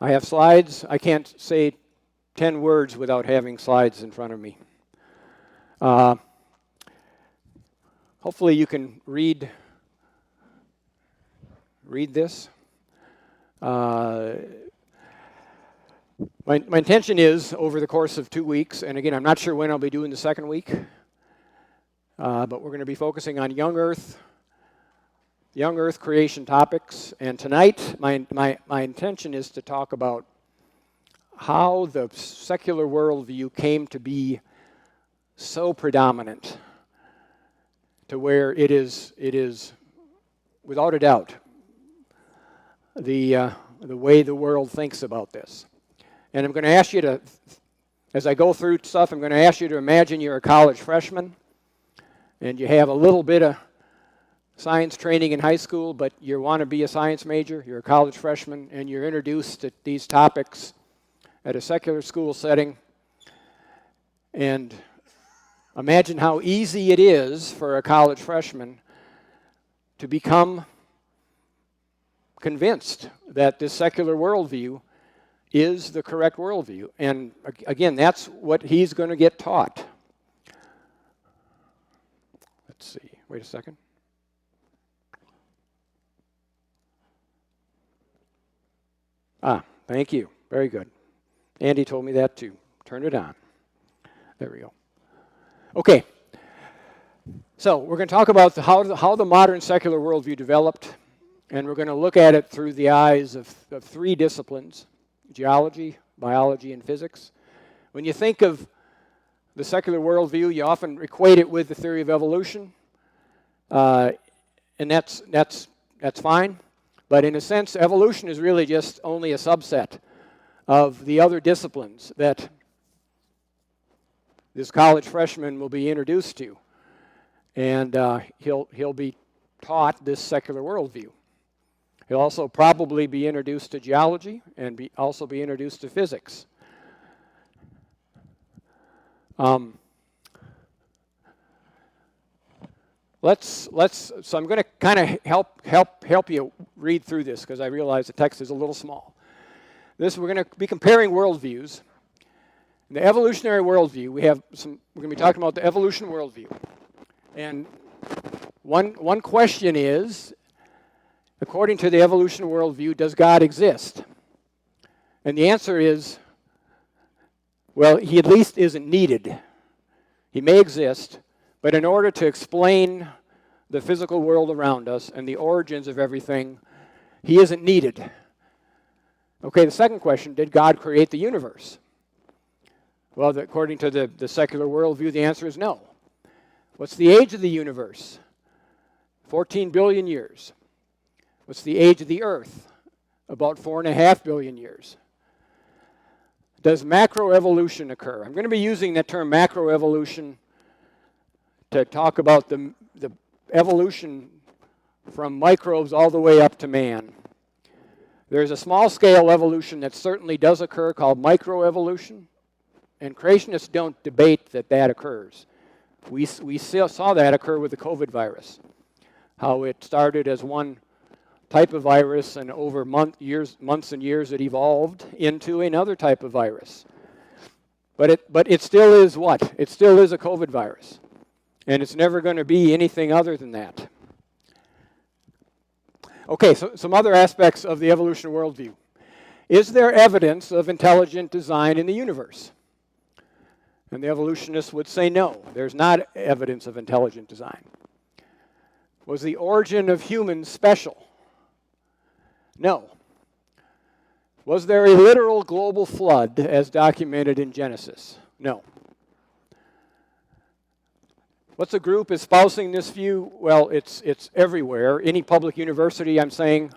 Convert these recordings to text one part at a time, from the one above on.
I have slides. I can't say 10 words without having slides in front of me. Hopefully you can read this. My intention is, over the course of 2 weeks, and again, I'm not sure when I'll be doing the second week, but we're going to be focusing on young Earth creation topics. And tonight, my intention is to talk about how the secular worldview came to be so predominant to where it is without a doubt the way the world thinks about this. And I'm going to ask you to, as I go through stuff, I'm going to ask you to imagine you're a college freshman and you have a little bit of science training in high school, but you want to be a science major, you're a college freshman, and you're introduced to these topics at a secular school setting. And imagine how easy it is for a college freshman to become convinced that this secular worldview is the correct worldview. And again, that's what he's going to get taught. Let's see. Wait a second. Thank you. Very good. Andy told me that too. Turn it on. There we go. Okay. So we're going to talk about how the modern secular worldview developed, and we're going to look at it through the eyes of 3 disciplines: geology, biology, and physics. When you think of the secular worldview, you often equate it with the theory of evolution, and that's fine. But in a sense, evolution is really just only a subset of the other disciplines that this college freshman will be introduced to, and he'll be taught this secular worldview. He'll also probably be introduced to geology and also be introduced to physics. So I'm going to kind of help you read through this, because I realize the text is a little small. We're going to be comparing worldviews. In the evolutionary worldview, we're going to be talking about the evolution worldview. And one question is, according to the evolution worldview, does God exist? And the answer is, well, he at least isn't needed. He may exist, but in order to explain the physical world around us and the origins of everything, he isn't needed. Okay, the second question, did God create the universe? Well, according to the secular worldview, the answer is no. What's the age of the universe? 14 billion years. What's the age of the Earth? About 4.5 billion years. Does macroevolution occur? I'm going to be using that term macroevolution to talk about the evolution from microbes all the way up to man. There's a small-scale evolution that certainly does occur called microevolution, and creationists don't debate that occurs. We saw that occur with the COVID virus, how it started as one type of virus, and over months and years it evolved into another type of virus. But it still is what? It still is a COVID virus. And it's never going to be anything other than that. Okay, so some other aspects of the evolution worldview. Is there evidence of intelligent design in the universe? And the evolutionists would say no, there's not evidence of intelligent design. Was the origin of humans special? No. Was there a literal global flood as documented in Genesis? No. What's the group espousing this view? Well, it's everywhere. Any public university, I'm saying,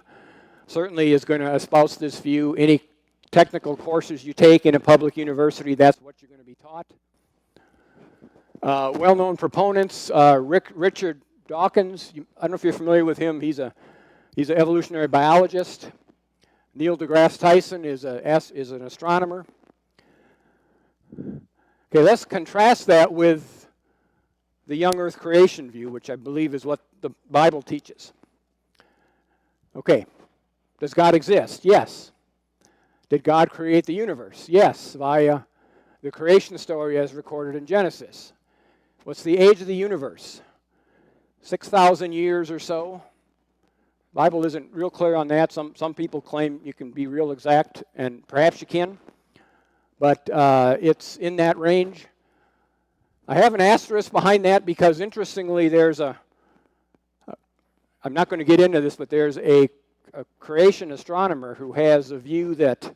certainly is going to espouse this view. Any technical courses you take in a public university, that's what you're going to be taught. Well-known proponents, Richard Dawkins. I don't know if you're familiar with him. He's an evolutionary biologist. Neil deGrasse Tyson is an astronomer. Okay, let's contrast that with the young Earth creation view, which I believe is what the Bible teaches. Okay, does God exist? Yes. Did God create the universe? Yes, via the creation story as recorded in Genesis. What's the age of the universe? 6,000 years or so. Bible isn't real clear on that. Some people claim you can be real exact, and perhaps you can. But it's in that range. I have an asterisk behind that because, interestingly, there's I'm not going to get into this, but there's a creation astronomer who has a view that,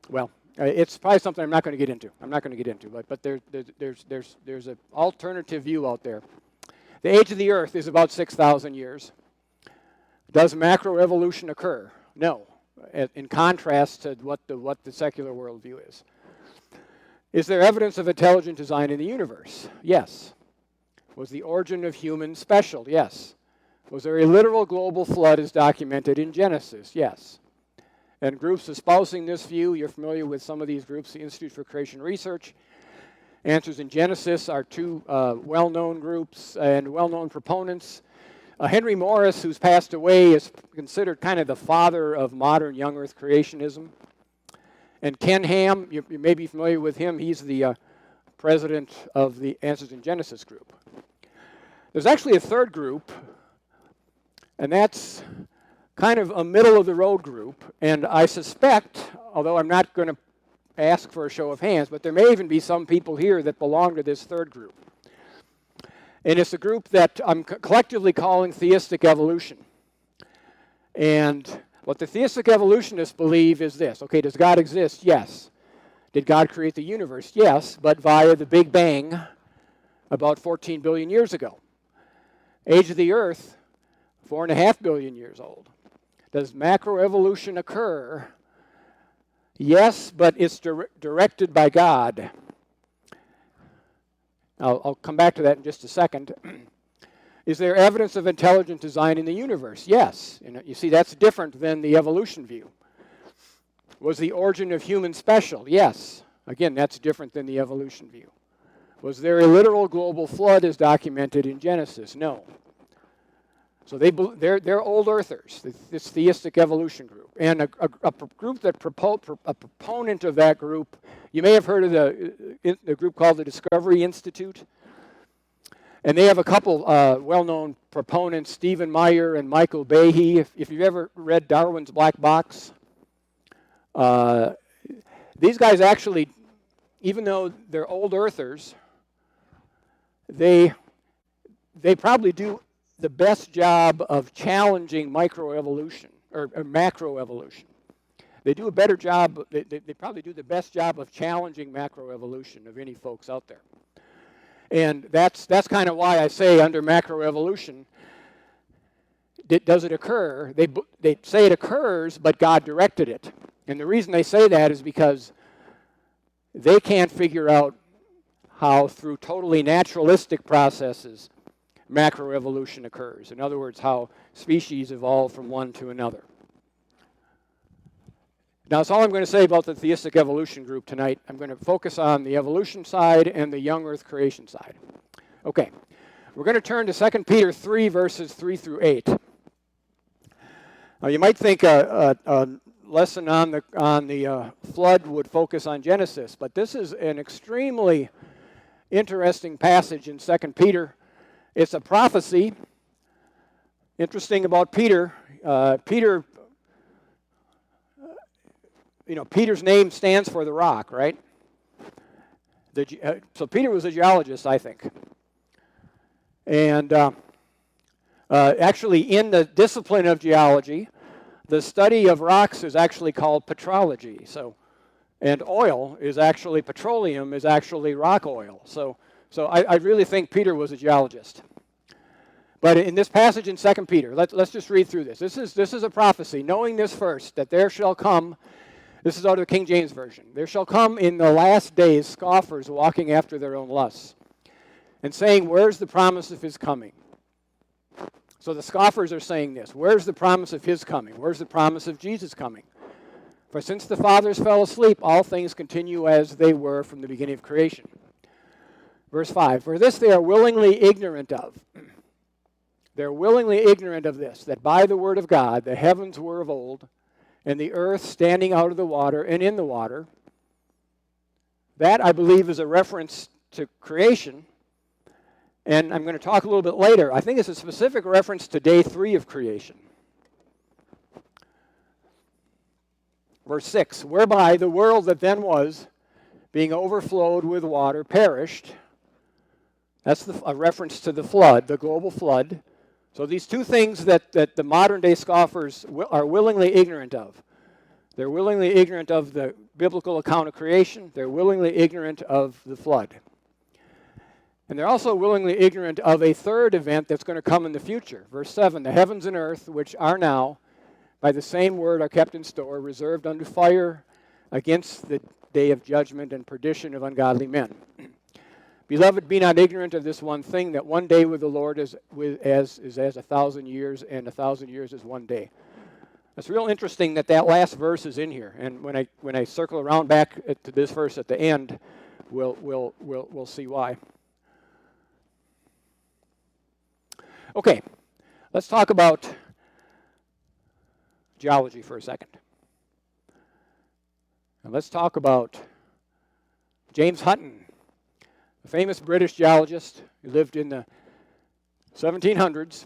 well, it's probably something I'm not going to get into. But there's an alternative view out there. The age of the Earth is about 6,000 years. Does macroevolution occur? No. In contrast to what the secular worldview is. Is there evidence of intelligent design in the universe? Yes. Was the origin of humans special? Yes. Was there a literal global flood as documented in Genesis? Yes. And groups espousing this view, you're familiar with some of these groups, the Institute for Creation Research. Answers in Genesis are two well-known groups and well-known proponents. Henry Morris, who's passed away, is considered kind of the father of modern young earth creationism. And Ken Ham, you may be familiar with him. He's the president of the Answers in Genesis group. There's actually a third group, and that's kind of a middle-of-the-road group. And I suspect, although I'm not going to ask for a show of hands, but there may even be some people here that belong to this third group. And it's a group that I'm collectively calling theistic evolution. And what the theistic evolutionists believe is this. Okay, does God exist? Yes. Did God create the universe? Yes, but via the Big Bang about 14 billion years ago. Age of the Earth, 4.5 billion years old. Does macroevolution occur? Yes, but it's directed by God. I'll come back to that in just a second. Is there evidence of intelligent design in the universe? Yes. You see, that's different than the evolution view. Was the origin of humans special? Yes. Again, that's different than the evolution view. Was there a literal global flood as documented in Genesis? No. So they're old earthers, this theistic evolution group. And a group that a proponent of that group, you may have heard of the group called the Discovery Institute. And they have a couple well-known proponents, Stephen Meyer and Michael Behe. If you've ever read Darwin's Black Box, these guys actually, even though they're old earthers, they probably do the best job of challenging microevolution or macroevolution. They do a better job, they probably do the best job of challenging macroevolution of any folks out there. And that's kind of why I say under macroevolution, does it occur? They say it occurs, but God directed it. And the reason they say that is because they can't figure out how through totally naturalistic processes macroevolution occurs. In other words, how species evolve from one to another. Now, that's all I'm going to say about the theistic evolution group tonight. I'm going to focus on the evolution side and the young earth creation side. Okay, we're going to turn to 2 Peter 3, verses 3 through 8. Now, you might think a lesson on the flood would focus on Genesis, but this is an extremely interesting passage in 2 Peter. It's a prophecy. Interesting about Peter. Peter's name stands for the rock, right? So Peter was a geologist, I think. And actually, in the discipline of geology, the study of rocks is actually called petrology. And oil is actually, petroleum is actually rock oil. So I really think Peter was a geologist. But in this passage in 2 Peter, let's just read through this. This is a prophecy. Knowing this first, that there shall come, this is out of the King James Version, there shall come in the last days scoffers walking after their own lusts, and saying, where's the promise of his coming? So the scoffers are saying this. Where's the promise of his coming? Where's the promise of Jesus coming? For since the fathers fell asleep, all things continue as they were from the beginning of creation. Verse 5, for this they are willingly ignorant of. They're willingly ignorant of this, that by the word of God the heavens were of old, and the earth standing out of the water and in the water. That, I believe, is a reference to creation. And I'm going to talk a little bit later. I think it's a specific reference to day 3 of creation. Verse 6, whereby the world that then was, being overflowed with water, perished. That's a reference to the flood, the global flood. So these two things that the modern-day scoffers are willingly ignorant of. They're willingly ignorant of the biblical account of creation. They're willingly ignorant of the flood. And they're also willingly ignorant of a third event that's going to come in the future. Verse 7, the heavens and earth, which are now, by the same word are kept in store, reserved unto fire against the day of judgment and perdition of ungodly men. Beloved, be not ignorant of this one thing, that one day with the Lord is as 1,000 years, and 1,000 years is one day. It's real interesting that last verse is in here. And when I circle around back to this verse at the end, we'll see why. Okay, let's talk about geology for a second. And let's talk about James Hutton, a famous British geologist who lived in the 1700s.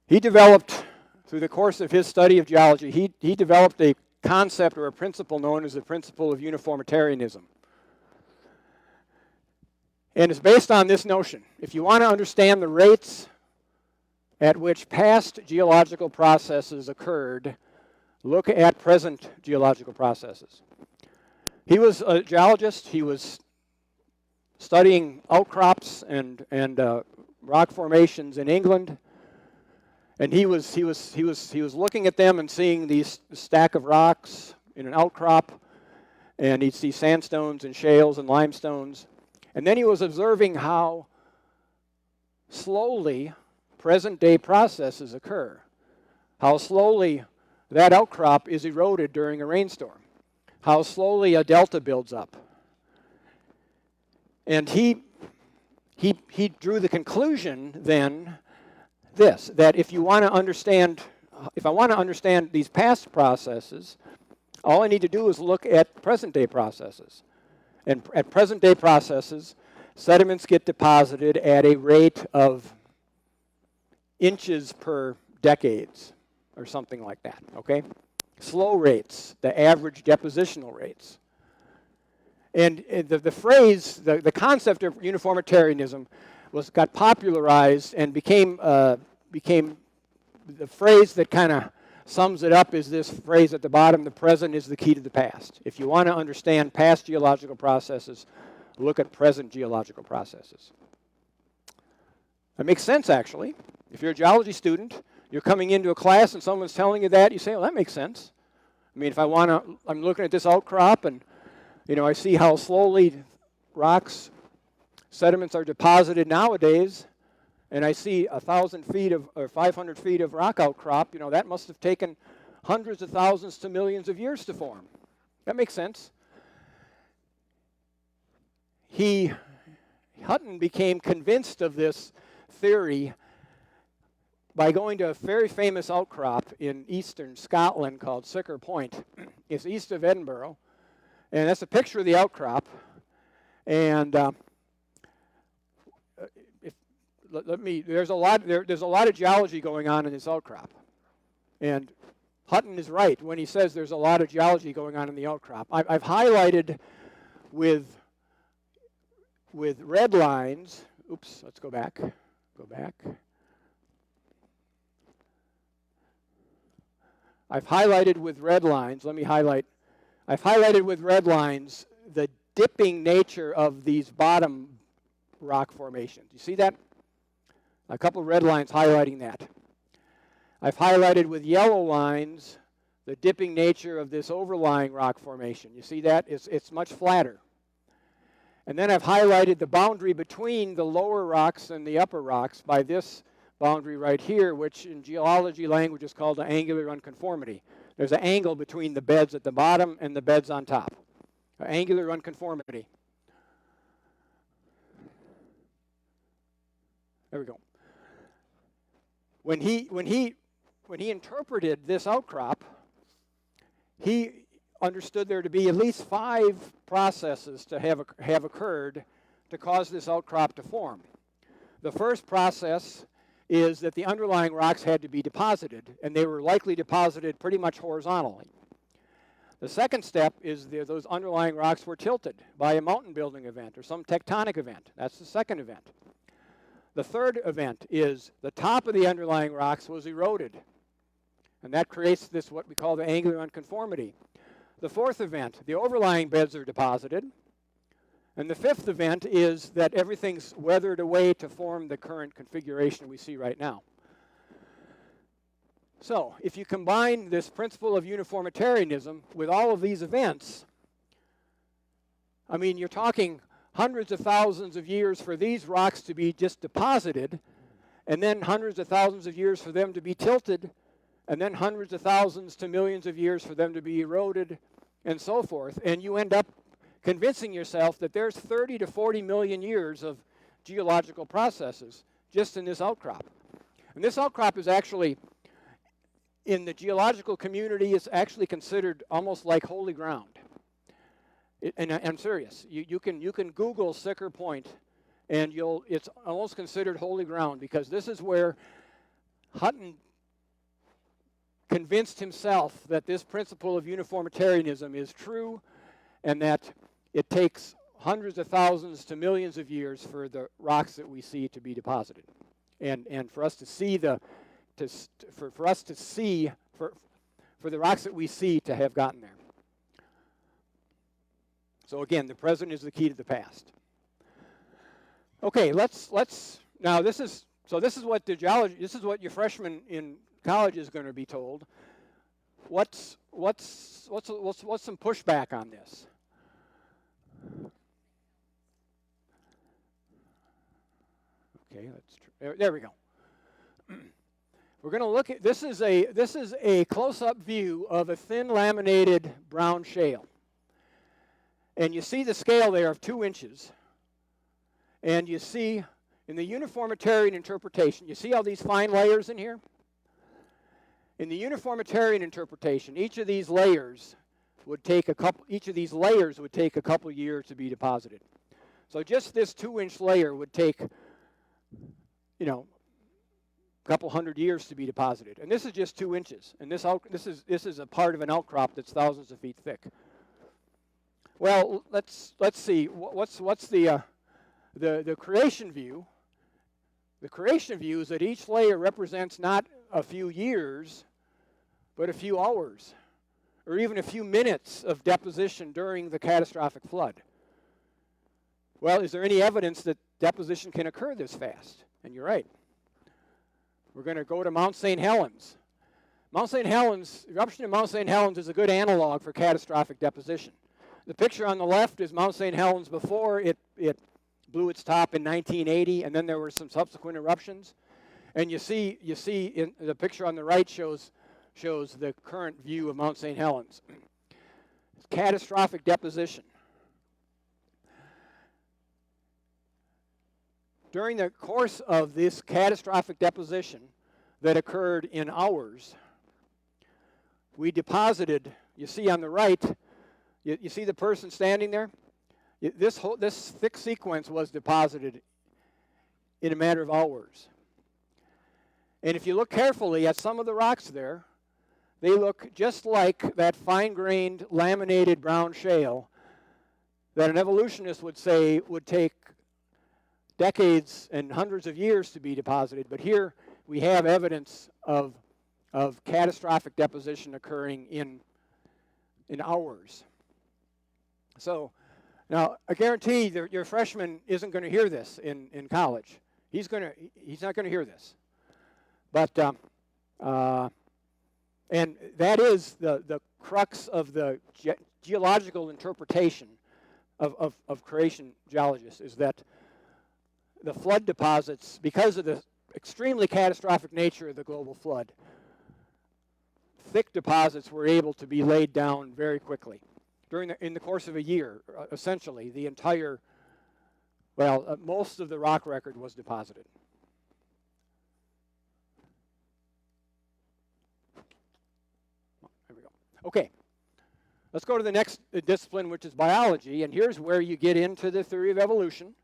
He developed, through the course of his study of geology, he developed a concept or a principle known as the principle of uniformitarianism. And it's based on this notion. If you want to understand the rates at which past geological processes occurred, look at present geological processes. He was a geologist. He was studying outcrops and rock formations in England, and he was looking at them and seeing these stack of rocks in an outcrop, and he'd see sandstones and shales and limestones, and then he was observing how slowly present-day processes occur, how slowly that outcrop is eroded during a rainstorm, how slowly a delta builds up. And he drew the conclusion then that if I want to understand these past processes, all I need to do is look at present-day processes. And at present-day processes, sediments get deposited at a rate of inches per decades, or something like that, okay? Slow rates, the average depositional rates. And the phrase, the concept of uniformitarianism got popularized and became the phrase that kind of sums it up is this phrase at the bottom, the present is the key to the past. If you want to understand past geological processes, look at present geological processes. That makes sense, actually. If you're a geology student, you're coming into a class and someone's telling you that, you say, well, that makes sense. I mean, I'm looking at this outcrop and, I see how slowly sediments are deposited nowadays, and I see 1,000 feet or 500 feet of rock outcrop, that must have taken hundreds of thousands to millions of years to form. That makes sense. Hutton became convinced of this theory by going to a very famous outcrop in eastern Scotland called Sicker Point. It's east of Edinburgh, and that's a picture of the outcrop. And there's a lot of geology going on in this outcrop, and Hutton is right when he says there's a lot of geology going on in the outcrop. I've highlighted with red lines. Oops, let's go back. I've highlighted with red lines. I've highlighted with red lines the dipping nature of these bottom rock formations. You see that? A couple of red lines highlighting that. I've highlighted with yellow lines the dipping nature of this overlying rock formation. You see that? It's much flatter. And then I've highlighted the boundary between the lower rocks and the upper rocks by this boundary right here, which in geology language is called an angular unconformity. There's an angle between the beds at the bottom and the beds on top. An angular unconformity. There we go. When he interpreted this outcrop, he understood there to be at least 5 processes to have occurred to cause this outcrop to form. The first process is that the underlying rocks had to be deposited, and they were likely deposited pretty much horizontally. The second step is those underlying rocks were tilted by a mountain building event or some tectonic event. That's the second event. The third event is the top of the underlying rocks was eroded, and that creates this what we call the angular unconformity. The fourth event, the overlying beds are deposited. And the fifth event is that everything's weathered away to form the current configuration we see right now. So, if you combine this principle of uniformitarianism with all of these events, I mean, you're talking hundreds of thousands of years for these rocks to be just deposited, and then hundreds of thousands of years for them to be tilted, and then hundreds of thousands to millions of years for them to be eroded, and so forth. And you end up convincing yourself that there's 30 to 40 million years of geological processes just in this outcrop. And this outcrop is actually, in the geological community, is actually considered almost like holy ground. And I'm serious. You can Google Sicker Point, and it's almost considered holy ground, because this is where Hutton convinced himself that this principle of uniformitarianism is true, and that it takes hundreds of thousands to millions of years for the rocks that we see to be deposited, and for us to see for the rocks that we see to have gotten there. So again, the present is the key to the past. Okay, let's now this is what the geology. This is what your freshman in college is going to be told. What's some pushback on this? Okay, there we go. We're going to look at this is a close-up view of a thin laminated brown shale. And you see the scale there of 2 inches. And you see in the uniformitarian interpretation, you see all these fine layers in here? In the uniformitarian interpretation, each of these layers would take a couple years to be deposited. So just this 2-inch layer would take, a couple hundred years to be deposited. And this is just 2 inches. And this is a part of an outcrop that's thousands of feet thick. Well, let's see. What's the creation view? The creation view is that each layer represents not a few years, but a few hours, or even a few minutes of deposition during the catastrophic flood. Well, is there any evidence that deposition can occur this fast? And you're right. We're going to go to Mount St. Helens. Eruption of Mount St. Helens is a good analog for catastrophic deposition. The picture on the left is Mount St. Helens before it blew its top in 1980, and then there were some subsequent eruptions. And you see in the picture on the right shows the current view of Mount St. Helens. It's catastrophic deposition. During the course of this catastrophic deposition that occurred in hours, we deposited, you see on the right, you see the person standing there? This thick sequence was deposited in a matter of hours. And if you look carefully at some of the rocks there, they look just like that fine-grained, laminated brown shale that an evolutionist would say would take decades and hundreds of years to be deposited. But here we have evidence of catastrophic deposition occurring in hours. So now I guarantee that your freshman isn't going to hear this in college. He's not going to hear this. But and that is the crux of the geological interpretation of creation geologists, is that the flood deposits, because of the extremely catastrophic nature of the global flood, thick deposits were able to be laid down very quickly. In the course of a year, essentially, the entire, most of the rock record was deposited. Okay, let's go to the next discipline, which is biology, and here's where you get into the theory of evolution.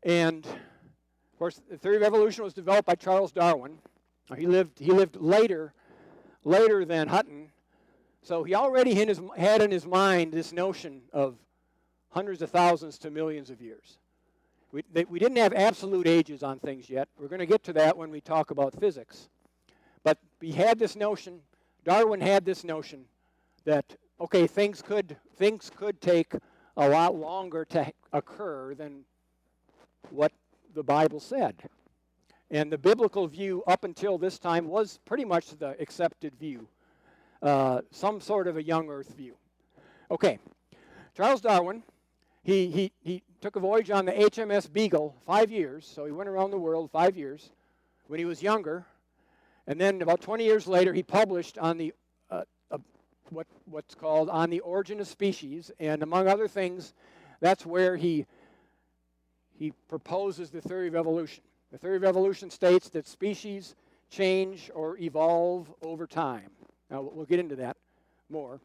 And, of course, the theory of evolution was developed by Charles Darwin. He lived later than Hutton, so he already had in his mind this notion of hundreds of thousands to millions of years. We didn't have absolute ages on things yet. We're going to get to that when we talk about physics. But we had this notion, Darwin had this notion that, okay, things could take a lot longer to occur than what the Bible said. And the biblical view up until this time was pretty much the accepted view, some sort of a young earth view. Okay, Charles Darwin, he took a voyage on the HMS Beagle 5 years, so he went around the world 5 years when he was younger. And then about 20 years later, he published on the what's called On the Origin of Species, and among other things, that's where he proposes the theory of evolution. The theory of evolution states that species change or evolve over time. Now, we'll get into that more.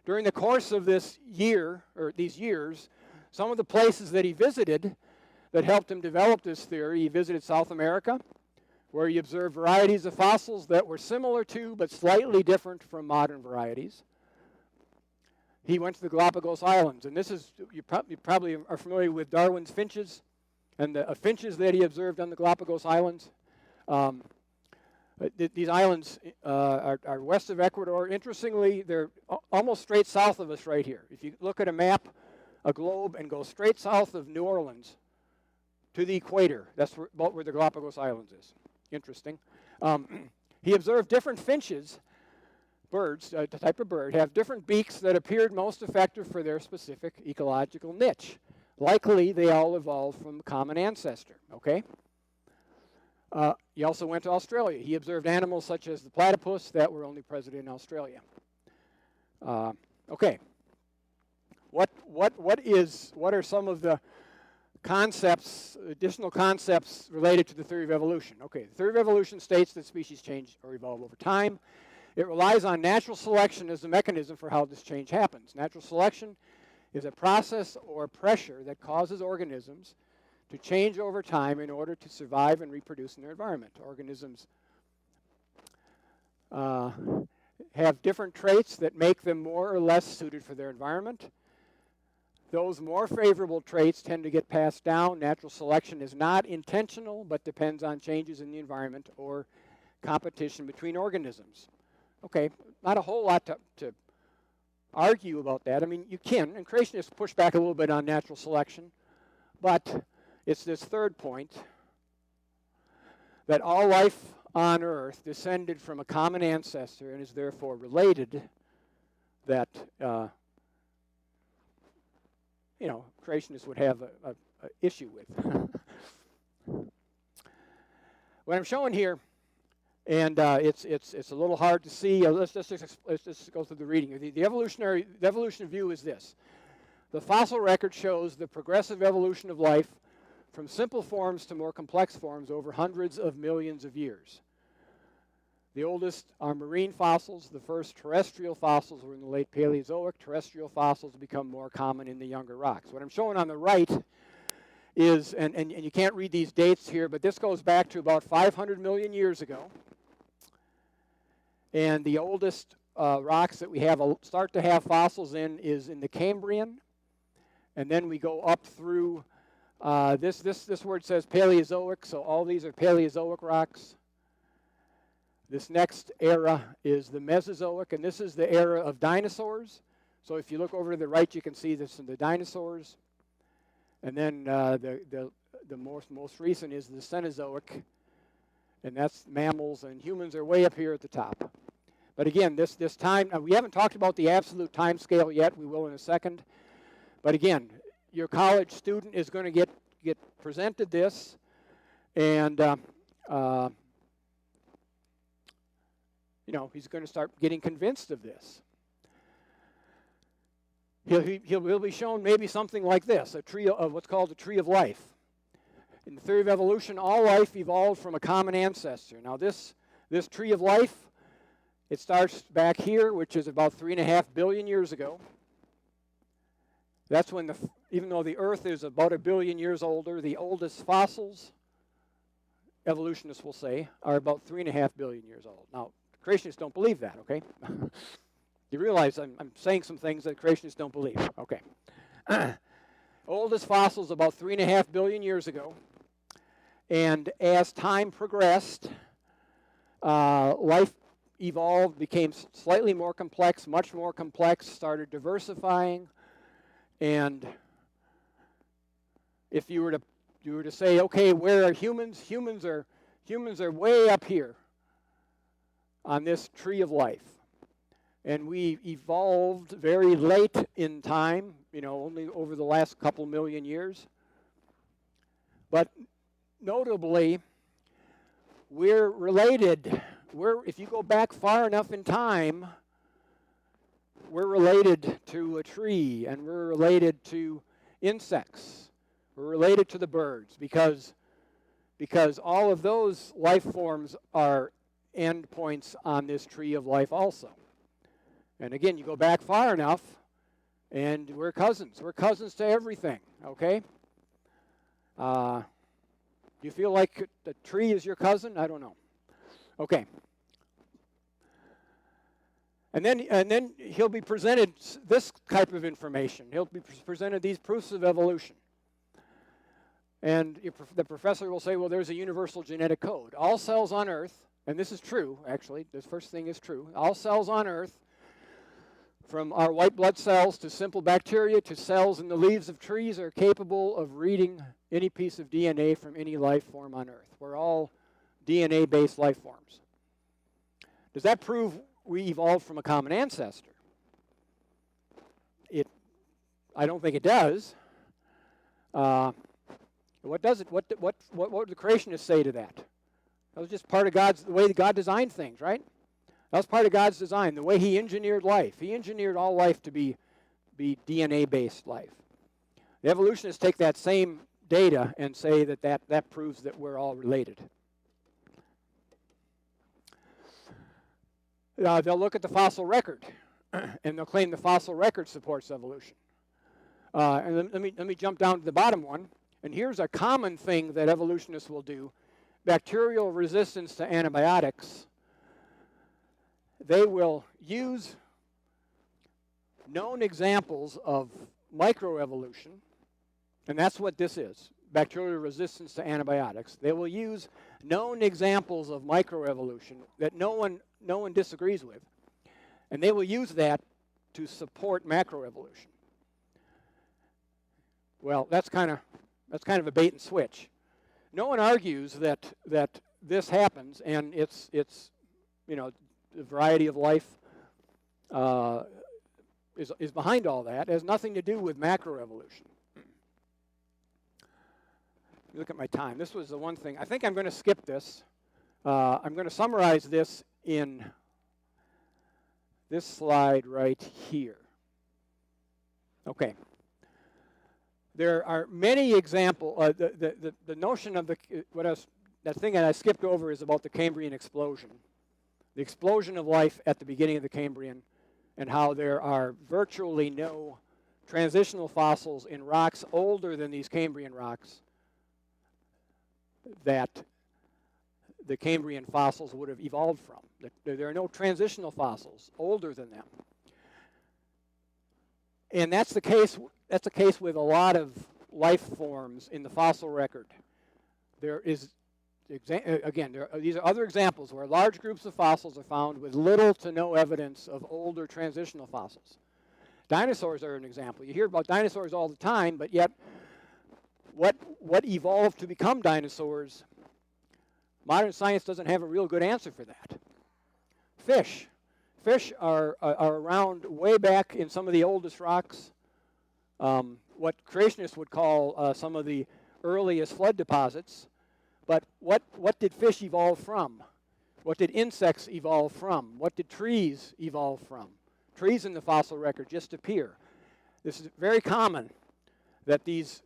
During the course of this year, or these years, some of the places that he visited that helped him develop this theory, he visited South America, where he observed varieties of fossils that were similar to but slightly different from modern varieties. He went to the Galapagos Islands, and this is, you probably are familiar with Darwin's finches, and the finches that he observed on the Galapagos Islands. These islands are west of Ecuador. Interestingly, they're almost straight south of us right here. If you look at a map, a globe, and go straight south of New Orleans to the equator, that's about where the Galapagos Islands is. Interesting. He observed different finches, birds, the type of bird, have different beaks that appeared most effective for their specific ecological niche. Likely, they all evolved from a common ancestor, okay? He also went to Australia. He observed animals such as the platypus that were only present in Australia. Okay. What are some of the concepts, additional concepts related to the theory of evolution? Okay, the theory of evolution states that species change or evolve over time. It relies on natural selection as the mechanism for how this change happens. Natural selection is a process or pressure that causes organisms to change over time in order to survive and reproduce in their environment. Organisms have different traits that make them more or less suited for their environment. Those more favorable traits tend to get passed down. Natural selection is not intentional, but depends on changes in the environment or competition between organisms. Okay, not a whole lot to argue about that. I mean, you can, and creationists push back a little bit on natural selection, but it's this third point that all life on Earth descended from a common ancestor and is therefore related, that creationists would have a issue with. What I'm showing here, and it's a little hard to see. Let's just go through the reading. The evolution view is this: the fossil record shows the progressive evolution of life from simple forms to more complex forms over hundreds of millions of years. The oldest are marine fossils. The first terrestrial fossils were in the late Paleozoic. Terrestrial fossils become more common in the younger rocks. What I'm showing on the right is, and you can't read these dates here, but this goes back to about 500 million years ago. And the oldest rocks that we have start to have fossils in is in the Cambrian. And then we go up through, this word says Paleozoic, so all these are Paleozoic rocks. This next era is the Mesozoic, and this is the era of dinosaurs. So if you look over to the right, you can see this in the dinosaurs. And then the most recent is the Cenozoic, and that's mammals, and humans are way up here at the top. But again, this time, we haven't talked about the absolute time scale yet. We will in a second. But again, your college student is going to get presented this, and he's going to start getting convinced of this. He'll be shown maybe something like this, a tree of what's called the tree of life. In the theory of evolution, all life evolved from a common ancestor. Now this tree of life It starts back here, which is about 3.5 billion years ago. That's when, even though the Earth is about 1 billion years older, the oldest fossils, evolutionists will say, are about 3.5 billion years old. Now, creationists don't believe that, okay? You realize I'm saying some things that creationists don't believe. Okay. Oldest fossils about 3.5 billion years ago. And as time progressed, life evolved, became slightly more complex, much more complex, started diversifying. And if you were to say, okay, where are humans? Humans are way up here on this tree of life. And we evolved very late in time, only over the last couple million years. But notably, we're related. If you go back far enough in time, we're related to a tree, and we're related to insects. We're related to the birds because all of those life forms are endpoints on this tree of life also. And again, you go back far enough, and we're cousins. We're cousins to everything, okay? You feel like the tree is your cousin? I don't know. Okay. And then he'll be presented this type of information. He'll be presented these proofs of evolution. And the professor will say, well, there's a universal genetic code. All cells on Earth, and this is true, actually. This first thing is true. All cells on Earth, from our white blood cells to simple bacteria to cells in the leaves of trees, are capable of reading any piece of DNA from any life form on Earth. We're all DNA-based life forms. Does that prove we evolved from a common ancestor? I don't think it does. What does it? What would the creationists say to that? That was just part of the way God designed things, right? That was part of God's design, the way He engineered life. He engineered all life to be DNA-based life. The evolutionists take that same data and say that proves that we're all related. They'll look at the fossil record, and they'll claim the fossil record supports evolution. And let me jump down to the bottom one. And here's a common thing that evolutionists will do: bacterial resistance to antibiotics. They will use known examples of microevolution, and that's what this is, bacterial resistance to antibiotics. They will use known examples of microevolution that no one disagrees with, and they will use that to support macroevolution. Well, that's kind of a bait and switch. No one argues that this happens, and it's the variety of life is behind all that. It has nothing to do with macroevolution. Look at my time. This was the one thing. I think I'm going to skip this. I'm going to summarize this in this slide right here. Okay. There are many examples. The notion of that thing that I skipped over is about the Cambrian explosion. The explosion of life at the beginning of the Cambrian, and how there are virtually no transitional fossils in rocks older than these Cambrian rocks that the Cambrian fossils would have evolved from. There are no transitional fossils older than them. And that's the case with a lot of life forms in the fossil record. There is, again, these are other examples where large groups of fossils are found with little to no evidence of older transitional fossils. Dinosaurs are an example. You hear about dinosaurs all the time, but yet what evolved to become dinosaurs, modern science doesn't have a real good answer for that. Fish. Fish are around way back in some of the oldest rocks. What creationists would call some of the earliest flood deposits. But what did fish evolve from? What did insects evolve from? What did trees evolve from? Trees in the fossil record just appear. This is very common that these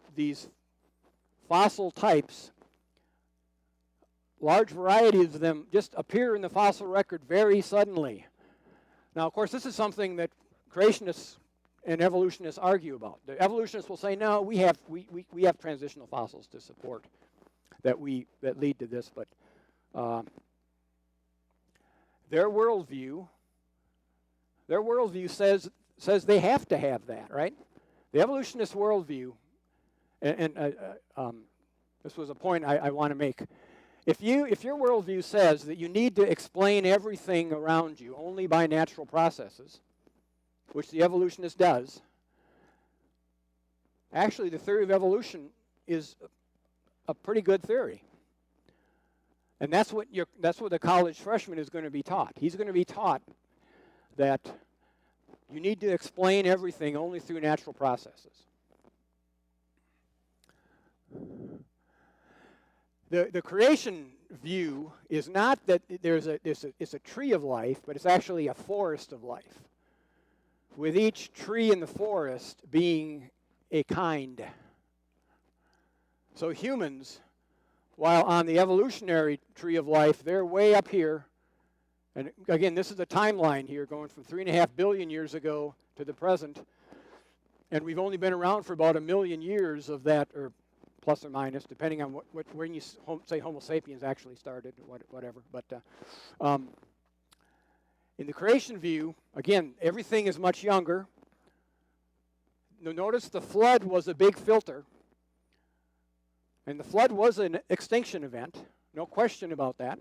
fossil types, large varieties of them, just appear in the fossil record very suddenly. Now, of course, this is something that creationists and evolutionists argue about. The evolutionists will say, no, we have transitional fossils to support that lead to this, but their worldview says they have to have that, right? The evolutionist worldview, and this was a point I want to make. If your worldview says that you need to explain everything around you only by natural processes, which the evolutionist does, actually the theory of evolution is a pretty good theory. And that's what the college freshman is going to be taught. He's going to be taught that you need to explain everything only through natural processes. The creation view is not that it's a tree of life, but it's actually a forest of life, with each tree in the forest being a kind. So humans, while on the evolutionary tree of life, they're way up here. And again, this is a timeline here going from 3.5 billion years ago to the present. And we've only been around for about 1 million years of that, or plus or minus, depending on when you say Homo sapiens actually started, whatever. But in the creation view, again, everything is much younger. Now notice the flood was a big filter. And the flood was an extinction event, no question about that.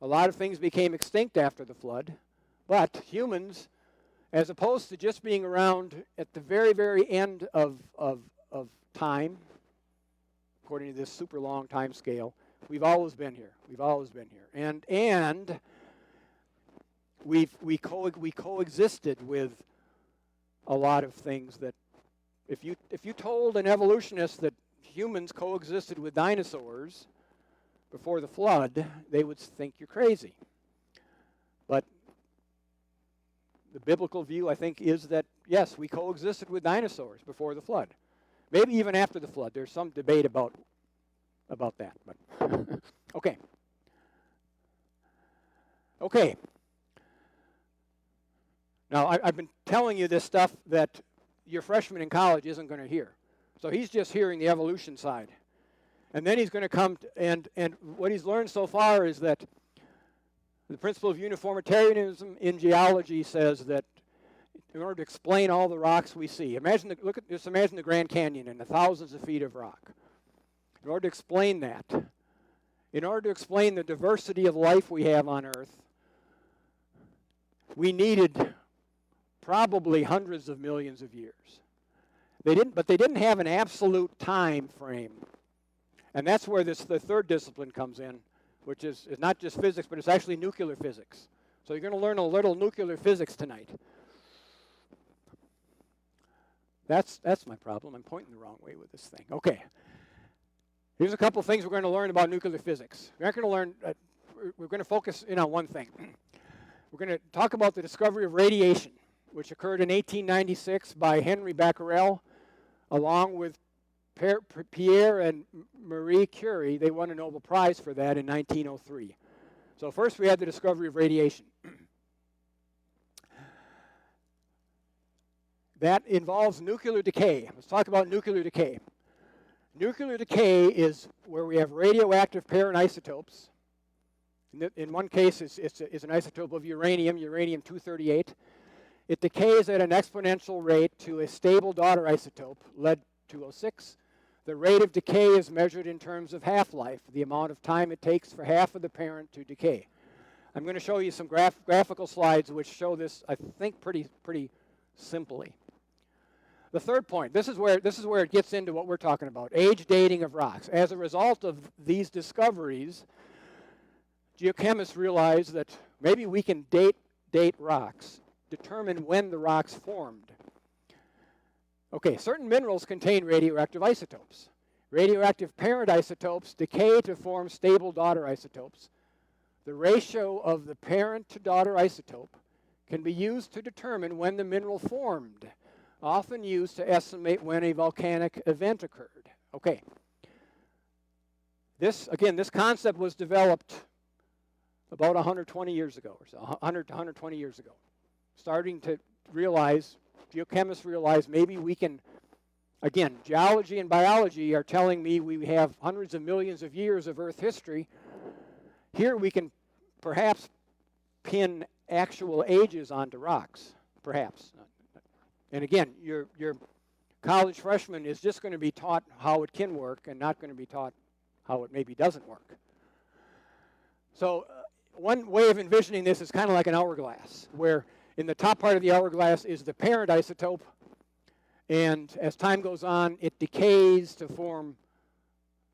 A lot of things became extinct after the flood. But humans, as opposed to just being around at the very, very end of time, according to this super long time scale, we've always been here. We've always been here. And we coexisted with a lot of things that if you told an evolutionist that humans coexisted with dinosaurs before the flood, they would think you're crazy. But the biblical view, I think, is that, yes, we coexisted with dinosaurs before the flood. Maybe even after the flood. There's some debate about that. But okay. Okay. Now, I've been telling you this stuff that your freshman in college isn't going to hear. So he's just hearing the evolution side. And then he's going to come and what he's learned so far is that the principle of uniformitarianism in geology says that in order to explain all the rocks we see, just imagine the Grand Canyon and the thousands of feet of rock. In order to explain that, in order to explain the diversity of life we have on Earth, we needed probably hundreds of millions of years. But they didn't have an absolute time frame. And that's where the third discipline comes in, which is not just physics, but it's actually nuclear physics. So you're going to learn a little nuclear physics tonight. That's my problem. I'm pointing the wrong way with this thing. Okay. Here's a couple of things we're going to learn about nuclear physics. We're not going to learn, we're going to focus in on one thing. We're going to talk about the discovery of radiation, which occurred in 1896 by Henry Becquerel, along with Pierre and Marie Curie. They won a Nobel Prize for that in 1903. So first we had the discovery of radiation. That involves nuclear decay. Let's talk about nuclear decay. Nuclear decay is where we have radioactive parent isotopes. In one case, it's an isotope of uranium, uranium-238. It decays at an exponential rate to a stable daughter isotope, lead-206. The rate of decay is measured in terms of half-life, the amount of time it takes for half of the parent to decay. I'm going to show you some graphical slides which show this, I think, pretty simply. The third point, this is where it gets into what we're talking about, age dating of rocks. As a result of these discoveries, geochemists realized that maybe we can date rocks, determine when the rocks formed. Okay, certain minerals contain radioactive isotopes. Radioactive parent isotopes decay to form stable daughter isotopes. The ratio of the parent to daughter isotope can be used to determine when the mineral formed, often used to estimate when a volcanic event occurred. Okay. This concept was developed about 120 years ago or so, 100 to 120 years ago. starting to realize, geochemists realize maybe we can, again, geology and biology are telling me we have hundreds of millions of years of Earth history. Here we can perhaps pin actual ages onto rocks, perhaps. And again, your college freshman is just going to be taught how it can work and not going to be taught how it maybe doesn't work. So one way of envisioning this is kind of like an hourglass, where in the top part of the hourglass is the parent isotope, and as time goes on, it decays to form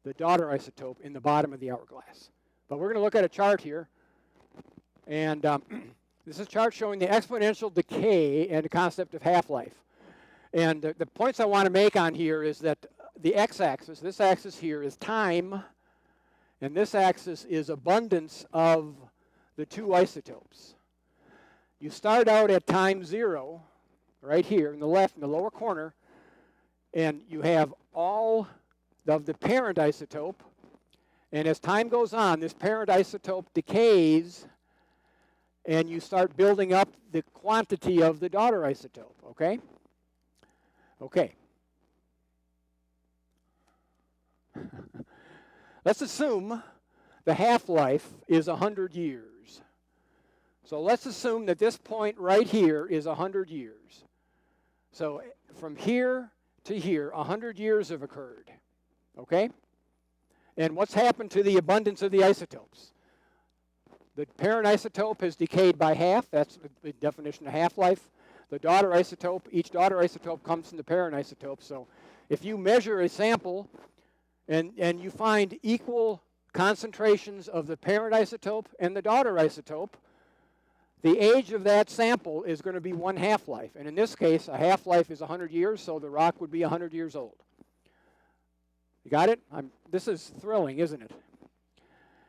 the daughter isotope in the bottom of the hourglass. But we're going to look at a chart here, and this is a chart showing the exponential decay and the concept of half-life. And the points I want to make on here is that the x-axis, this axis here, is time, and this axis is abundance of the two isotopes. You start out at time 0, right here in the left, in the lower corner, and you have all of the parent isotope, and as time goes on, this parent isotope decays, and you start building up the quantity of the daughter isotope, okay? Okay. Let's assume the half-life is 100 years. So let's assume that this point right here is 100 years. So from here to here, 100 years have occurred, okay? And what's happened to the abundance of the isotopes? The parent isotope has decayed by half. That's the definition of half-life. The daughter isotope, each daughter isotope comes from the parent isotope. So if you measure a sample and you find equal concentrations of the parent isotope and the daughter isotope, the age of that sample is going to be one half-life. And in this case, a half-life is 100 years, so the rock would be 100 years old. You got it? This is thrilling, isn't it?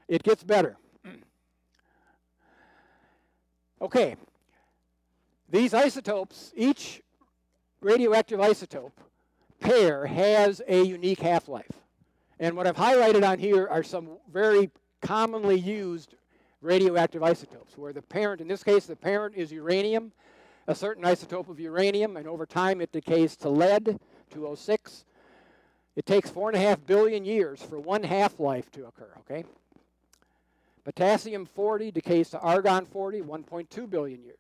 It gets better. Okay. These isotopes, each radioactive isotope pair has a unique half-life. And what I've highlighted on here are some very commonly used radioactive isotopes, where the parent, in this case, the parent is uranium, a certain isotope of uranium, and over time it decays to lead, 206. It takes 4.5 billion years for one half-life to occur, okay? Potassium-40 decays to argon-40, 1.2 billion years.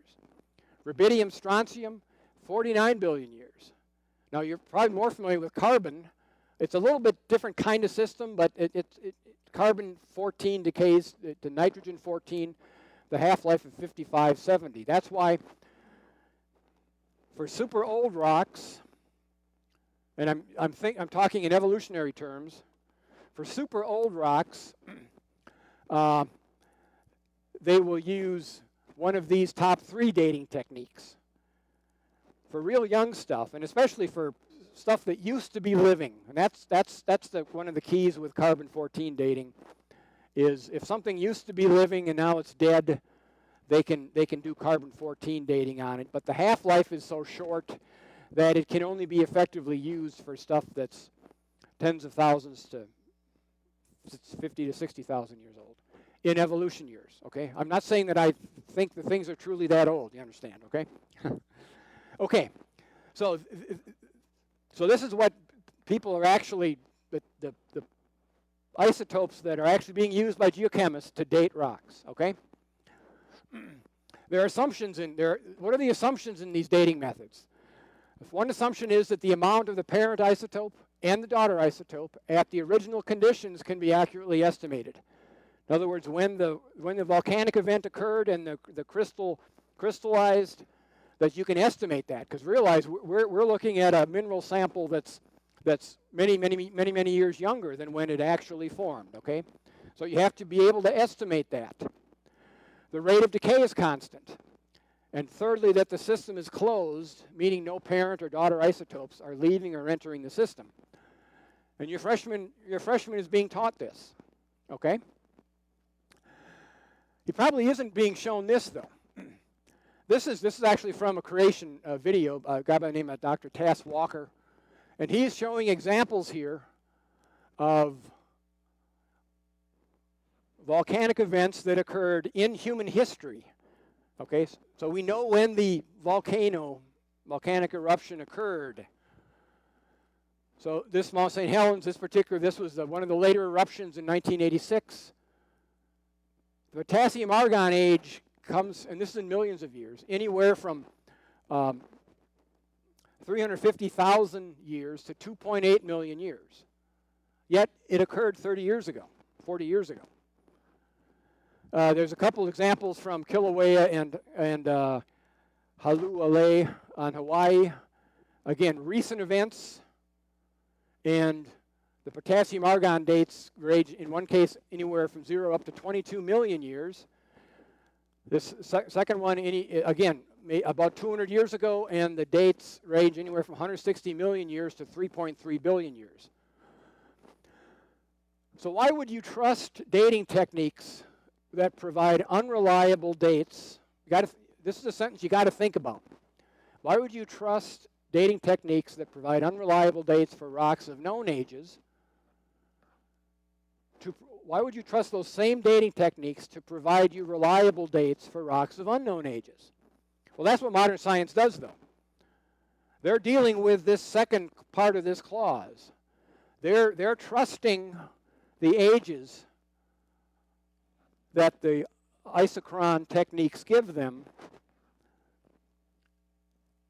Rubidium, strontium, 49 billion years. Now, you're probably more familiar with carbon. It's a little bit different kind of system, but carbon-14 decays to nitrogen-14, the half-life of 5570. That's why for super old rocks, and I'm talking in evolutionary terms, for super old rocks, they will use one of these top 3 dating techniques. For real young stuff, and especially for stuff that used to be living, and that's one of the keys with carbon-14 dating, is if something used to be living and now it's dead, they can do carbon-14 dating on it. But the half-life is so short that it can only be effectively used for stuff that's tens of thousands to 50 to 60,000 years old in evolution years, okay? I'm not saying that I think the things are truly that old, you understand, okay? Okay, so this is what people are actually, the isotopes that are actually being used by geochemists to date rocks, okay? There are assumptions in there. What are the assumptions in these dating methods? One assumption is that the amount of the parent isotope and the daughter isotope at the original conditions can be accurately estimated. In other words, when the volcanic event occurred and the crystal crystallized, that you can estimate that. Because realize we're looking at a mineral sample that's many years younger than when it actually formed. Okay, so you have to be able to estimate that. The rate of decay is constant. And thirdly, that the system is closed, meaning no parent or daughter isotopes are leaving or entering the system. And your freshman is being taught this, okay? He probably isn't being shown this, though. This is actually from a creation video, a guy by the name of Dr. Tass Walker. And he's showing examples here of volcanic events that occurred in human history Okay, so we know when the volcanic eruption occurred. So this Mount St. Helens, this was one of the later eruptions in 1986. The potassium argon age comes, and this is in millions of years, anywhere from 350,000 years to 2.8 million years. Yet it occurred 30 years ago, 40 years ago. There's a couple examples from Kilauea and Halu'alei on Hawaii. Again, recent events, and the potassium argon dates range, in one case, anywhere from 0 up to 22 million years. This second one, again, about 200 years ago, and the dates range anywhere from 160 million years to 3.3 billion years. So why would you trust dating techniques that provide unreliable dates? This is a sentence you got to think about. Why would you trust dating techniques that provide unreliable dates for rocks of known ages? Why would you trust those same dating techniques to provide you reliable dates for rocks of unknown ages? Well, that's what modern science does, though. They're dealing with this second part of this clause. They're trusting the ages that the isochron techniques give them,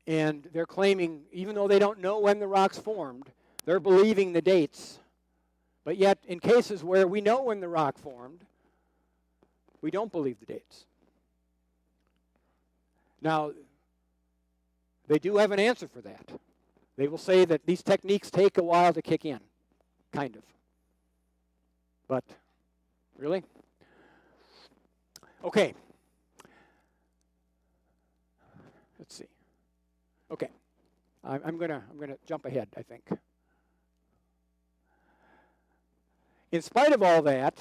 and they're claiming, even though they don't know when the rocks formed, they're believing the dates. But yet, in cases where we know when the rock formed, we don't believe the dates. Now, they do have an answer for that. They will say that these techniques take a while to kick in, kind of. But, really? Okay. Let's see. Okay. I'm gonna jump ahead, I think. In spite of all that,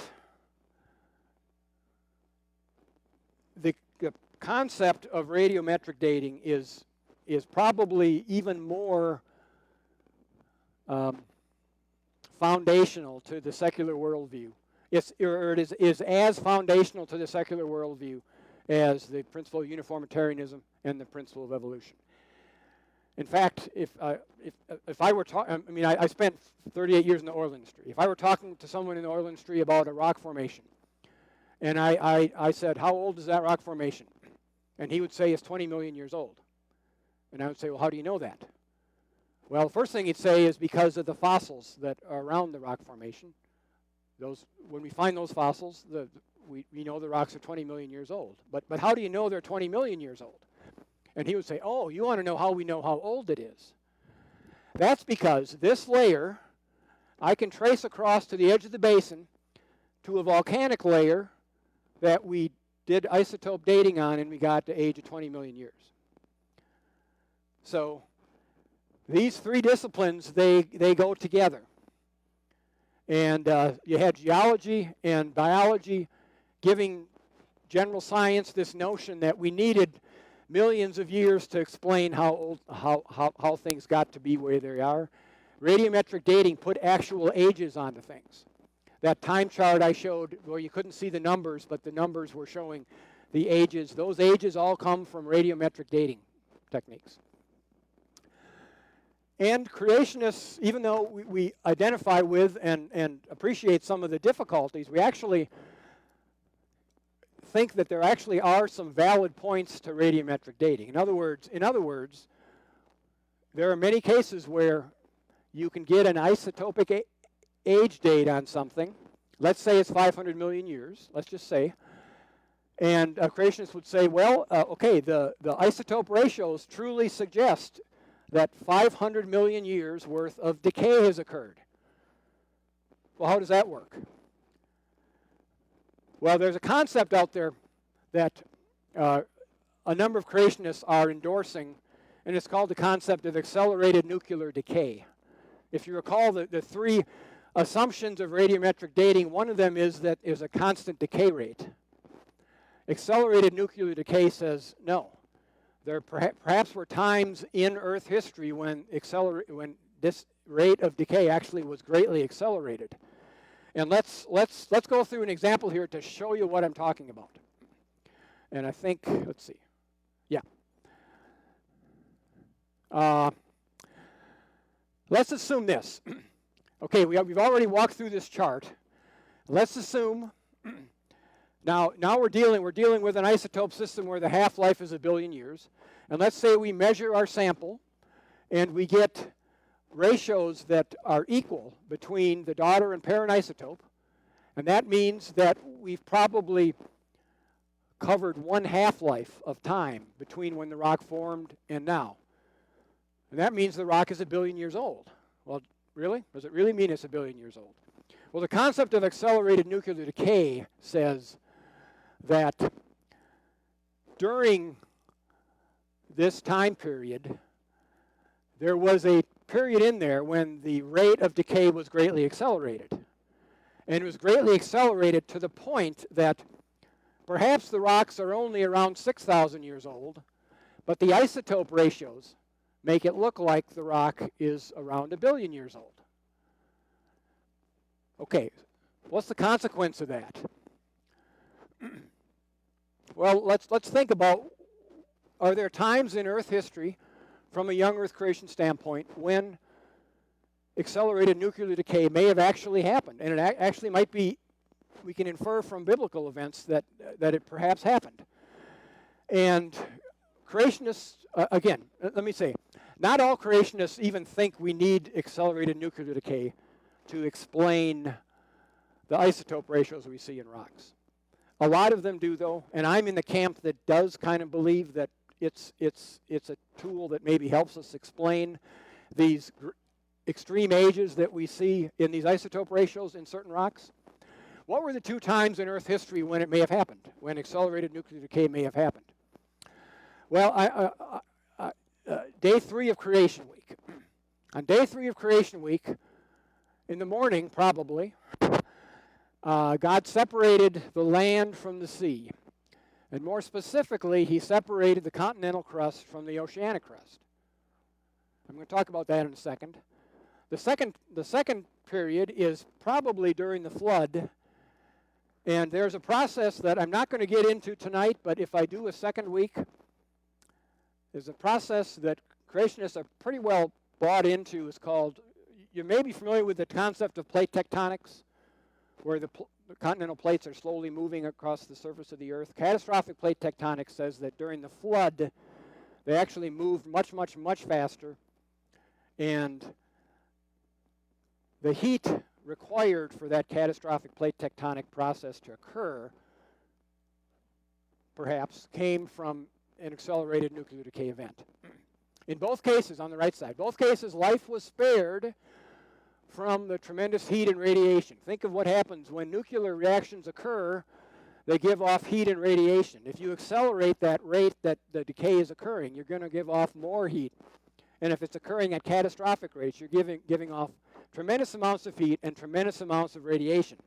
the concept of radiometric dating is probably even more foundational to the secular worldview. It is as foundational to the secular worldview as the principle of uniformitarianism and the principle of evolution. In fact, if I were talking, I spent 38 years in the oil industry. If I were talking to someone in the oil industry about a rock formation, and I said, how old is that rock formation? And he would say it's 20 million years old. And I would say, well, how do you know that? Well, the first thing he'd say is because of the fossils that are around the rock formation. When we find those fossils, we know the rocks are 20 million years old. But how do you know they're 20 million years old? And he would say, oh, you want to know how we know how old it is. That's because this layer, I can trace across to the edge of the basin to a volcanic layer that we did isotope dating on, and we got the age of 20 million years. So these three disciplines, they go together. And you had geology and biology giving general science this notion that we needed millions of years to explain how things got to be where they are. Radiometric dating put actual ages onto things. That time chart I showed, where you couldn't see the numbers, but the numbers were showing the ages. Those ages all come from radiometric dating techniques. And creationists, even though we identify with and appreciate some of the difficulties, we actually think that there actually are some valid points to radiometric dating. In other words, there are many cases where you can get an isotopic age date on something. Let's say it's 500 million years, let's just say. And creationists would say, well, okay, the isotope ratios truly suggest that 500 million years worth of decay has occurred. Well, how does that work? Well, there's a concept out there that a number of creationists are endorsing, and it's called the concept of accelerated nuclear decay. If you recall the three assumptions of radiometric dating, one of them is that there's a constant decay rate. Accelerated nuclear decay says no. There perhaps were times in Earth history when this rate of decay actually was greatly accelerated. And let's go through an example here to show you what I'm talking about. And I think, let's see, yeah. Let's assume this. Okay, we've already walked through this chart. Let's assume, now we're dealing with an isotope system where the half-life is 1 billion years. And let's say we measure our sample, and we get ratios that are equal between the daughter and parent isotope. And that means that we've probably covered 1 half-life of time between when the rock formed and now. And that means the rock is 1 billion years old. Well, really? Does it really mean it's 1 billion years old? Well, the concept of accelerated nuclear decay says that during this time period, there was a period in there when the rate of decay was greatly accelerated. And it was greatly accelerated to the point that perhaps the rocks are only around 6,000 years old, but the isotope ratios make it look like the rock is around 1 billion years old. Okay, what's the consequence of that? Well, let's think about, are there times in Earth history from a young Earth creation standpoint when accelerated nuclear decay may have actually happened? And it actually might be, we can infer from biblical events that it perhaps happened. And creationists, again, let me say, not all creationists even think we need accelerated nuclear decay to explain the isotope ratios we see in rocks. A lot of them do, though, and I'm in the camp that does kind of believe that it's a tool that maybe helps us explain these extreme ages that we see in these isotope ratios in certain rocks. What were the 2 times in Earth history when it may have happened, when accelerated nuclear decay may have happened? Well, day 3 of creation week. On day 3 of creation week, in the morning probably, God separated the land from the sea. And more specifically, he separated the continental crust from the oceanic crust. I'm going to talk about that in a second. The second period is probably during the flood. And there's a process that I'm not going to get into tonight, but if I do a second week, there's a process that creationists are pretty well bought into. It's called, you may be familiar with the concept of plate tectonics, where the continental plates are slowly moving across the surface of the Earth. Catastrophic plate tectonics says that during the flood, they actually moved much, much, much faster. And the heat required for that catastrophic plate tectonic process to occur, perhaps, came from an accelerated nuclear decay event. In both cases, on the right side, both cases, life was spared from the tremendous heat and radiation. Think of what happens when nuclear reactions occur. They give off heat and radiation. If you accelerate that rate that the decay is occurring, you're going to give off more heat. And if it's occurring at catastrophic rates, you're giving off tremendous amounts of heat and tremendous amounts of radiation.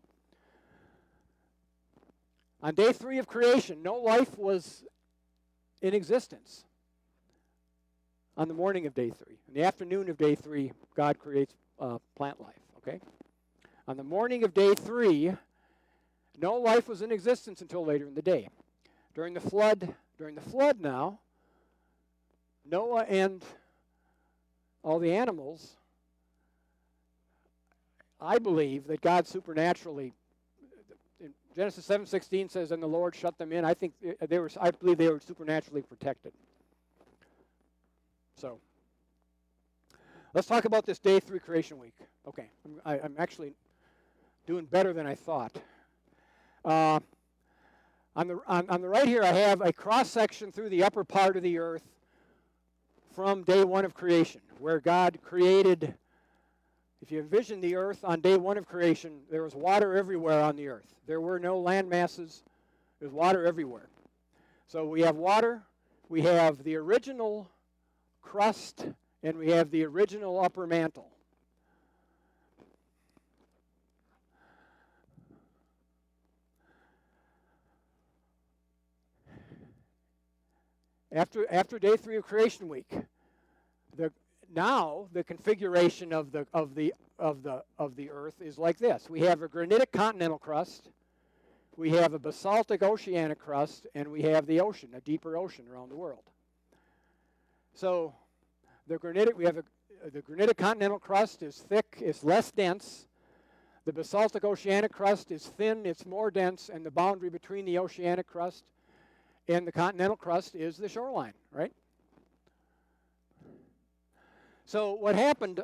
On day 3 of creation, no life was in existence. On the morning of day 3. In the afternoon of day 3, God creates plant life, okay? On the morning of day 3, no life was in existence until later in the day. During the flood now, Noah and all the animals, I believe that God supernaturally, in Genesis 7:16 says, and the Lord shut them in. I believe they were supernaturally protected. So, let's talk about this day 3 creation week. Okay, I'm actually doing better than I thought. On the right here, I have a cross-section through the upper part of the earth from day 1 of creation, where God created. If you envision the earth on day 1 of creation, there was water everywhere on the earth. There were no land masses. There was water everywhere. So we have water, we have the original crust, and we have the original upper mantle. After day 3 of creation week, now the configuration of the earth is like this. We have a granitic continental crust. we have a basaltic oceanic crust, and we have the ocean, a deeper ocean around the world. So the granitic continental crust is thick, it's less dense. The basaltic oceanic crust is thin, it's more dense, and the boundary between the oceanic crust and the continental crust is the shoreline, right? So what happened,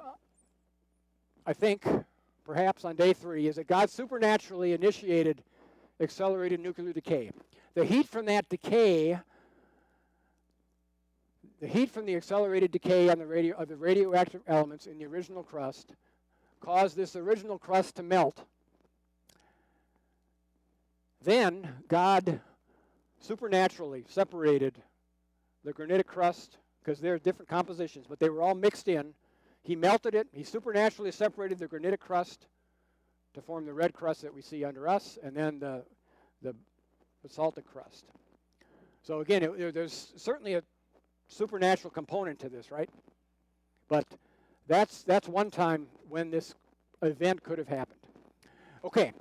I think, perhaps on day 3, is that God supernaturally initiated accelerated nuclear decay. The heat from that decay, the heat from the accelerated decay on the radioactive elements in the original crust caused this original crust to melt. Then God supernaturally separated the granitic crust, because they're different compositions, but they were all mixed in. He melted it. He supernaturally separated the granitic crust to form the red crust that we see under us, and then the basaltic crust. So again, there's certainly a supernatural component to this, right? But that's one time when this event could have happened. Okay,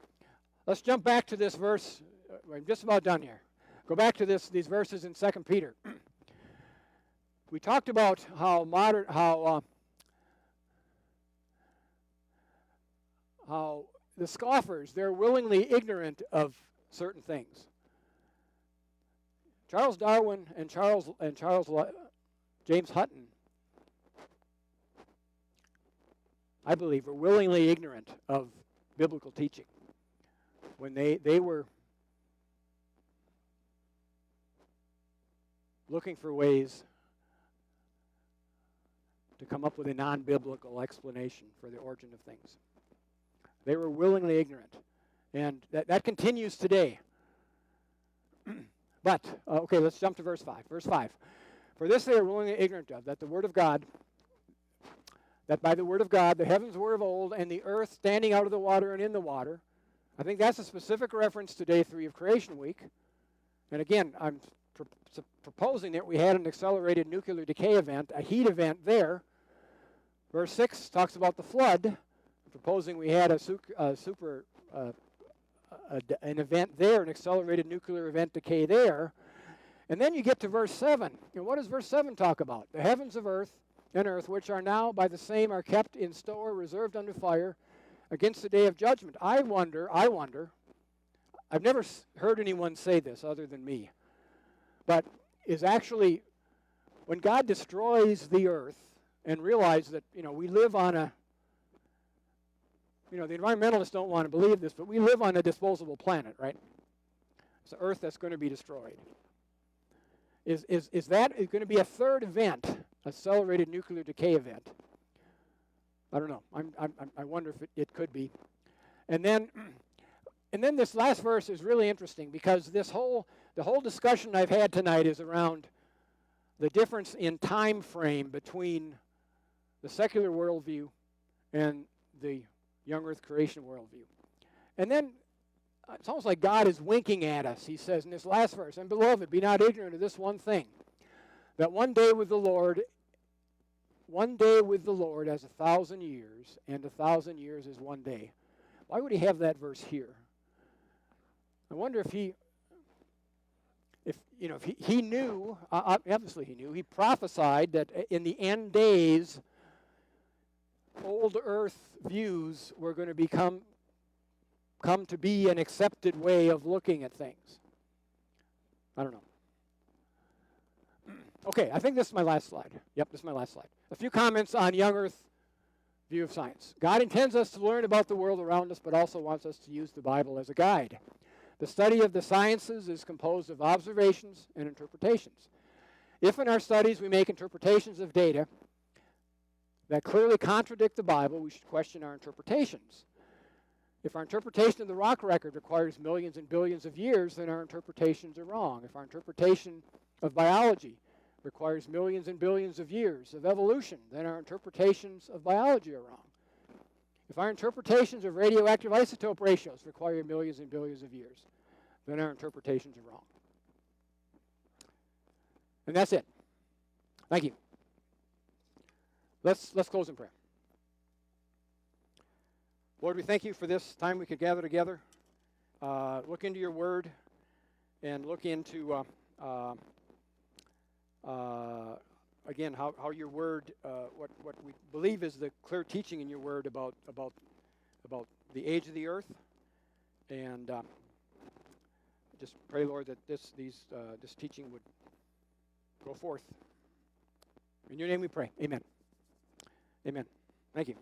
let's jump back to this verse. I'm just about done here. Go back to these verses in 2 Peter. We talked about how the scoffers, they're willingly ignorant of certain things. Charles Darwin and James Hutton, I believe, were willingly ignorant of biblical teaching when they were looking for ways to come up with a non-biblical explanation for the origin of things. They were willingly ignorant. And that continues today. But, okay, let's jump to verse 5. Verse 5. For this they are willingly ignorant of, that by the word of God, the heavens were of old, and the earth standing out of the water and in the water. I think that's a specific reference to day 3 of Creation Week. And again, I'm proposing that we had an accelerated nuclear decay event, a heat event there. Verse 6 talks about the flood. I'm proposing we had an event there, an accelerated nuclear event decay there. And then you get to verse 7. And what does verse 7 talk about? The heavens of earth and earth, which are now by the same, are kept in store, reserved unto fire, against the day of judgment. I wonder, I've never heard anyone say this other than me, but is actually, when God destroys the earth and realizes that, we live on a, the environmentalists don't want to believe this, but we live on a disposable planet, right? It's the earth that's going to be destroyed. Is that going to be a third event, accelerated nuclear decay event? I don't know. I wonder if it could be. And then this last verse is really interesting, because the whole discussion I've had tonight is around the difference in time frame between the secular worldview and the young earth creation worldview. And then it's almost like God is winking at us. He says in this last verse, and beloved, be not ignorant of this one thing, that one day with the Lord as 1,000 years, and 1,000 years is one day. Why would he have that verse here? I wonder if he knew, obviously he knew, he prophesied that in the end days, old earth views were going to come to be an accepted way of looking at things. I don't know. Okay, I think this is my last slide. Yep, this is my last slide. A few comments on young earth view of science. God intends us to learn about the world around us, but also wants us to use the Bible as a guide. The study of the sciences is composed of observations and interpretations. If in our studies we make interpretations of data that clearly contradict the Bible, we should question our interpretations. If our interpretation of the rock record requires millions and billions of years, then our interpretations are wrong. If our interpretation of biology requires millions and billions of years of evolution, then our interpretations of biology are wrong. If our interpretations of radioactive isotope ratios require millions and billions of years, then our interpretations are wrong. And that's it. Thank you. Let's close in prayer. Lord, we thank you for this time we could gather together look into your word and look into, again, how your word, what we believe is the clear teaching in your word about the age of the earth. And just pray, Lord, that this teaching would go forth. In your name we pray. Amen. Amen. Thank you.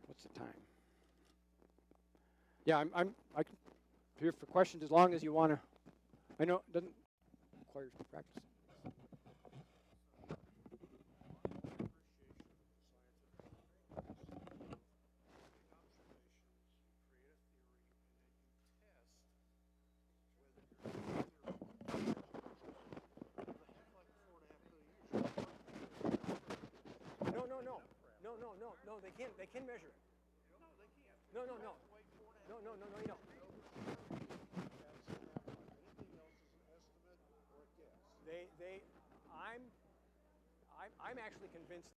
What's the time? Yeah, I'm here for questions as long as you want to. I know it doesn't require practice. No, they can measure it. No, they can't. No, you don't. Anything else is an estimate or a guess. I'm actually convinced